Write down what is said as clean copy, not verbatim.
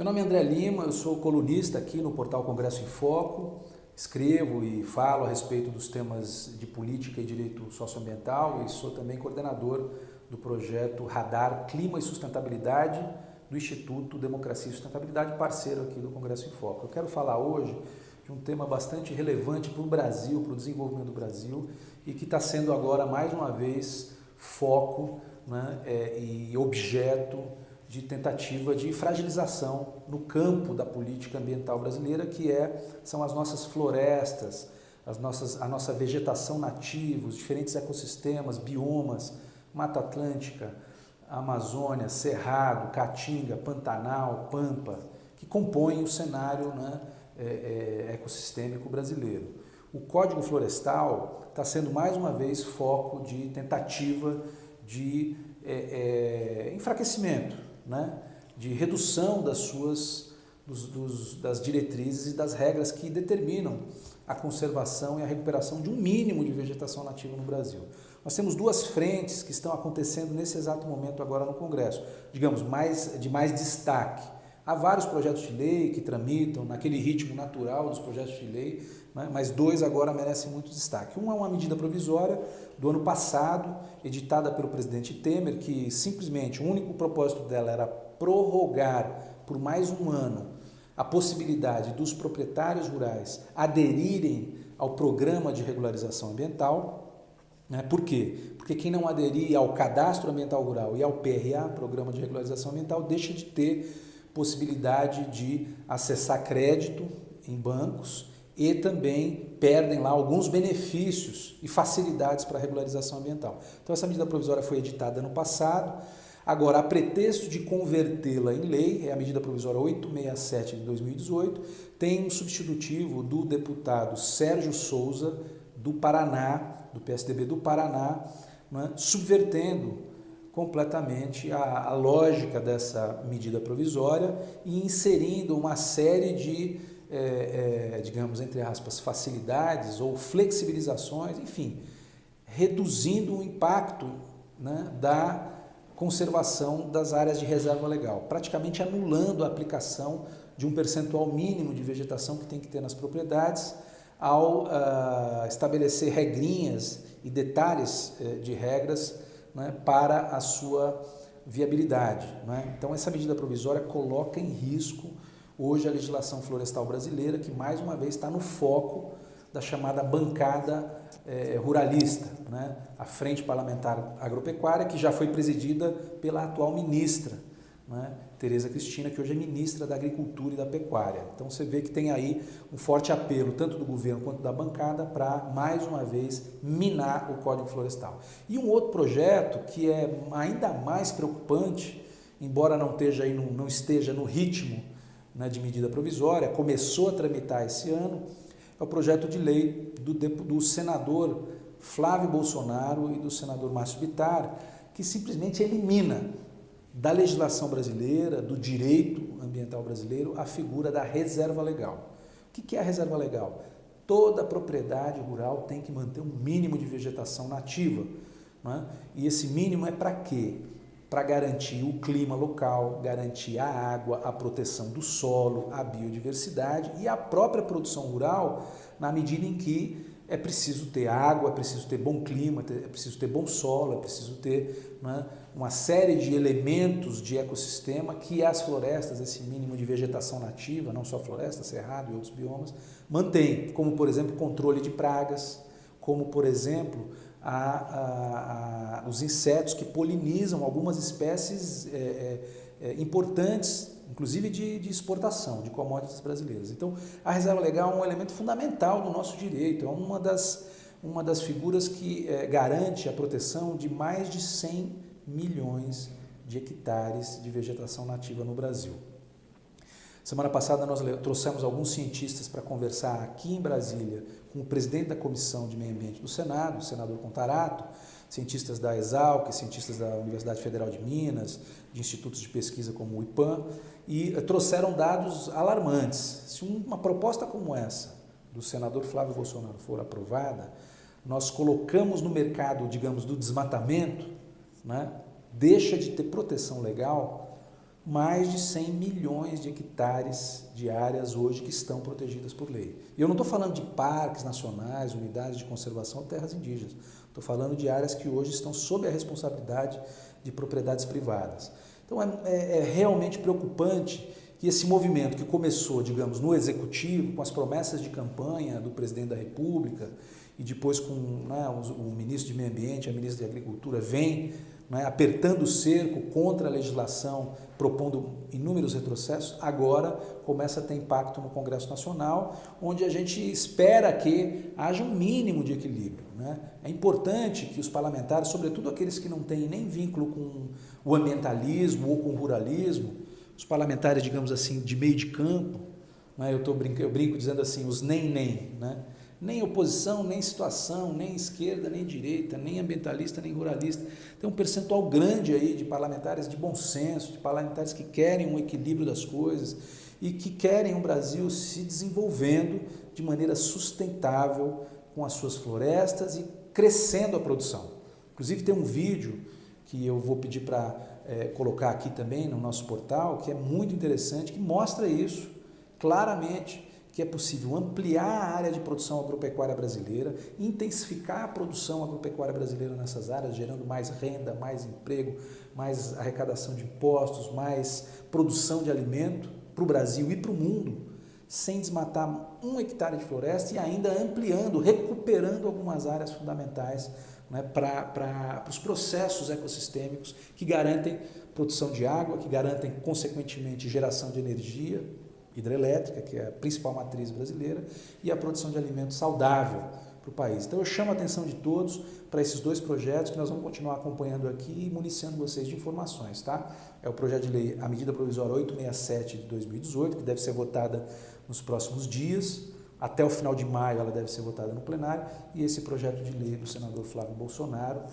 Meu nome é André Lima, eu sou colunista aqui no portal Congresso em Foco, escrevo e falo a respeito dos temas de política e direito socioambiental e sou também coordenador do projeto Radar Clima e Sustentabilidade do Instituto Democracia e Sustentabilidade, parceiro aqui do Congresso em Foco. Eu quero falar hoje de um tema bastante relevante para o Brasil, para o desenvolvimento do Brasil e que está sendo agora mais uma vez foco, né, e objeto de tentativa de fragilização no campo da política ambiental brasileira, são as nossas florestas, a nossa vegetação nativa, os diferentes ecossistemas, biomas, Mata Atlântica, Amazônia, Cerrado, Caatinga, Pantanal, Pampa, que compõem o cenário, né, ecossistêmico brasileiro. O Código Florestal está sendo mais uma vez foco de tentativa de enfraquecimento, né, de redução das diretrizes e das regras que determinam a conservação e a recuperação de um mínimo de vegetação nativa no Brasil. Nós temos duas frentes que estão acontecendo nesse exato momento agora no Congresso, digamos, de mais destaque. Há vários projetos de lei que tramitam naquele ritmo natural dos projetos de lei, né, mas dois agora merecem muito destaque. Um é uma medida provisória do ano passado, editada pelo presidente Temer, que simplesmente o único propósito dela era prorrogar por mais um ano a possibilidade dos proprietários rurais aderirem ao programa de regularização ambiental. Por quê? Porque quem não aderir ao Cadastro Ambiental Rural e ao PRA, Programa de Regularização Ambiental, deixa de ter possibilidade de acessar crédito em bancos e também perdem lá alguns benefícios e facilidades para a regularização ambiental. Então essa medida provisória foi editada ano passado. Agora, a pretexto de convertê-la em lei, é a medida provisória 867 de 2018, tem um substitutivo do deputado Sérgio Souza, do Paraná, do PSDB do Paraná, né, subvertendo completamente a lógica dessa medida provisória e inserindo uma série de, digamos, entre aspas, facilidades ou flexibilizações, enfim, reduzindo o impacto, né, da conservação das áreas de reserva legal, praticamente anulando a aplicação de um percentual mínimo de vegetação que tem que ter nas propriedades ao estabelecer regrinhas e detalhes de regras, né, para a sua viabilidade, né? Então essa medida provisória coloca em risco hoje a legislação florestal brasileira, que mais uma vez está no foco da chamada bancada ruralista, né? A Frente Parlamentar Agropecuária, que já foi presidida pela atual ministra, né, Tereza Cristina, que hoje é ministra da Agricultura e da Pecuária. Então você vê que tem aí um forte apelo, tanto do governo quanto da bancada, para, mais uma vez, minar o Código Florestal. E um outro projeto que é ainda mais preocupante, embora não esteja no ritmo, né, de medida provisória, começou a tramitar esse ano, é o projeto de lei do senador Flávio Bolsonaro e do senador Márcio Bittar, que simplesmente elimina da legislação brasileira, do direito ambiental brasileiro, a figura da reserva legal. O que é a reserva legal? Toda propriedade rural tem que manter um mínimo de vegetação nativa, né? E esse mínimo é para quê? Para garantir o clima local, garantir a água, a proteção do solo, a biodiversidade e a própria produção rural, na medida em que é preciso ter água, é preciso ter bom clima, é preciso ter bom solo, é preciso ter, né, uma série de elementos de ecossistema que as florestas, esse mínimo de vegetação nativa, não só floresta, cerrado e outros biomas, mantém, como por exemplo controle de pragas, como por exemplo os insetos que polinizam algumas espécies importantes, inclusive de exportação de commodities brasileiras. Então, a reserva legal é um elemento fundamental do nosso direito, é uma das figuras que garante a proteção de mais de 100 milhões de hectares de vegetação nativa no Brasil. Semana passada nós trouxemos alguns cientistas para conversar aqui em Brasília com o presidente da Comissão de Meio Ambiente do Senado, o senador Contarato, cientistas da Exalc, cientistas da Universidade Federal de Minas, de institutos de pesquisa como o IPAM, e trouxeram dados alarmantes. Se uma proposta como essa do senador Flávio Bolsonaro for aprovada, nós colocamos no mercado, digamos, do desmatamento, né, deixa de ter proteção legal mais de 100 milhões de hectares de áreas hoje que estão protegidas por lei. E eu não estou falando de parques nacionais, unidades de conservação ou terras indígenas. Estou falando de áreas que hoje estão sob a responsabilidade de propriedades privadas. Então é realmente preocupante que esse movimento que começou, digamos, no Executivo, com as promessas de campanha do presidente da República e depois com o ministro de Meio Ambiente, a ministra de Agricultura, vem apertando o cerco contra a legislação, propondo inúmeros retrocessos, agora começa a ter impacto no Congresso Nacional, onde a gente espera que haja um mínimo de equilíbrio. É importante que os parlamentares, sobretudo aqueles que não têm nem vínculo com o ambientalismo ou com o ruralismo, os parlamentares, digamos assim, de meio de campo, eu brinco dizendo assim, os nem, nem oposição, nem situação, nem esquerda, nem direita, nem ambientalista, nem ruralista. Tem um percentual grande aí de parlamentares de bom senso, de parlamentares que querem um equilíbrio das coisas e que querem um Brasil se desenvolvendo de maneira sustentável com as suas florestas e crescendo a produção. Inclusive tem um vídeo que eu vou pedir para colocar aqui também no nosso portal, que é muito interessante, que mostra isso claramente, que é possível ampliar a área de produção agropecuária brasileira, intensificar a produção agropecuária brasileira nessas áreas, gerando mais renda, mais emprego, mais arrecadação de impostos, mais produção de alimento para o Brasil e para o mundo, sem desmatar 1 hectare de floresta e ainda ampliando, recuperando algumas áreas fundamentais para os processos ecossistêmicos que garantem produção de água, que garantem, consequentemente, geração de energia hidrelétrica, que é a principal matriz brasileira, e a produção de alimento saudável para o país. Então eu chamo a atenção de todos para esses 2 projetos que nós vamos continuar acompanhando aqui e municiando vocês de informações, tá? É o projeto de lei, a medida provisória 867 de 2018, que deve ser votada nos próximos dias, até o final de maio ela deve ser votada no plenário, e esse projeto de lei do senador Flávio Bolsonaro,